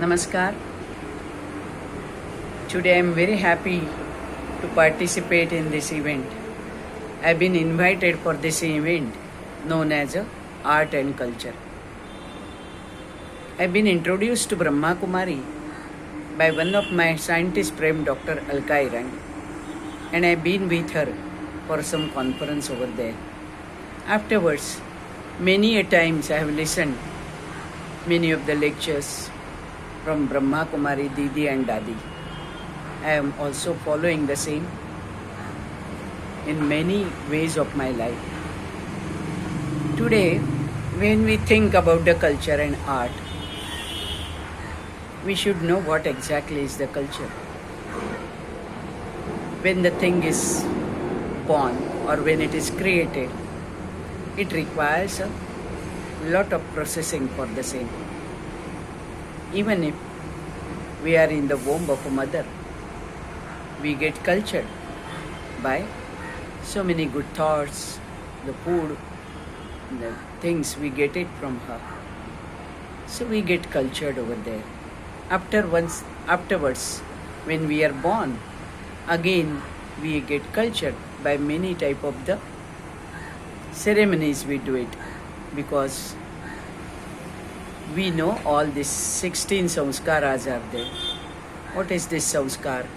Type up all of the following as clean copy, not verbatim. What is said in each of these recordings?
Namaskar. Today I am very happy to participate in this event. I have been invited for this event known as Art and Culture. I have been introduced to Brahma Kumari by one of my scientist friend, Dr. Alka Irani, and I have been with her for some conference over there. Afterwards, many a times I have listened many of the lectures from Brahma Kumari, Didi and Dadi. I am also following the same in many ways of my life. Today, when we think about the culture and art, we should know what exactly is the culture. When the thing is born or when it is created, it requires a lot of processing for the same. Even if we are in the womb of a mother, we get cultured by so many good thoughts, the food, the things we get it from her. So we get cultured over there. Afterwards, when we are born, again we get cultured by many type of the ceremonies we do it, because we know all these 16 samskaras are there. What is this samskar?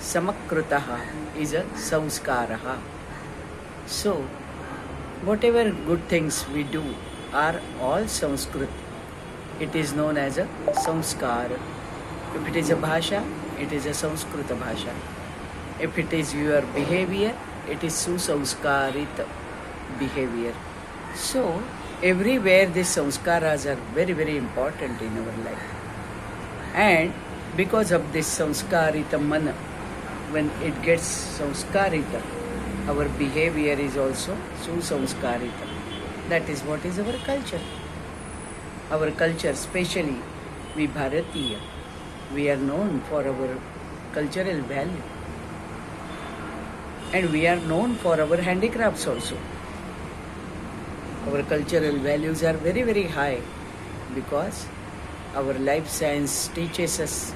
Samakrutaha is a samskaraha. So, whatever good things we do are all Sanskrit. It is known as a samskar. If it is a bhasha, it is a Sanskrita bhasha. If it is your behavior, it is susamskarit behavior. So, everywhere these samskaras are very, very important in our life. And because of this samskarita mana, when it gets samskarita, our behavior is also susamskarita. That is what is our culture. Our culture, especially we Bharatiya, we are known for our cultural value. And we are known for our handicrafts also. Our cultural values are very, very high because our life science teaches us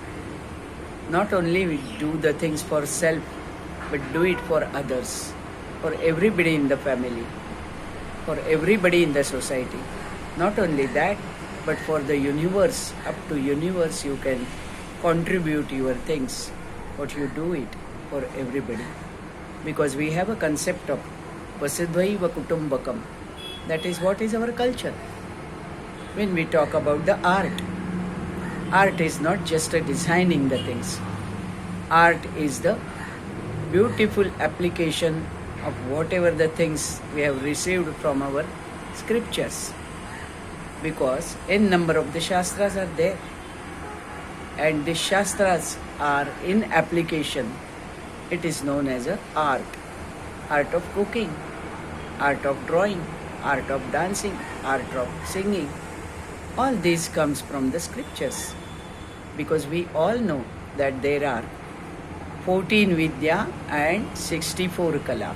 not only we do the things for self, but do it for others, for everybody in the family, for everybody in the society. Not only that, but for the universe, up to universe you can contribute your things, what you do it for everybody. Because we have a concept of Vasudhaiva Kutumbakam. That is what is our culture. When we talk about the art is not just a designing the things. Art is the beautiful application of whatever the things we have received from our scriptures. Because n number of the shastras are there. And the shastras are in application. It is known as a art. Art of cooking, art of drawing, art of dancing, art of singing. All these comes from the scriptures. Because we all know that there are 14 Vidya and 64 Kala.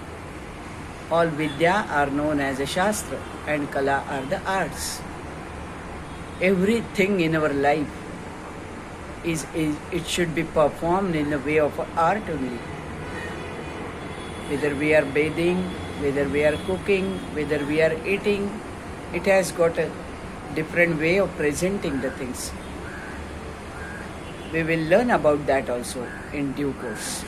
All Vidya are known as a Shastra and Kala are the arts. Everything in our life it should be performed in the way of art only. Whether we are bathing, whether we are cooking, whether we are eating, it has got a different way of presenting the things. We will learn about that also in due course.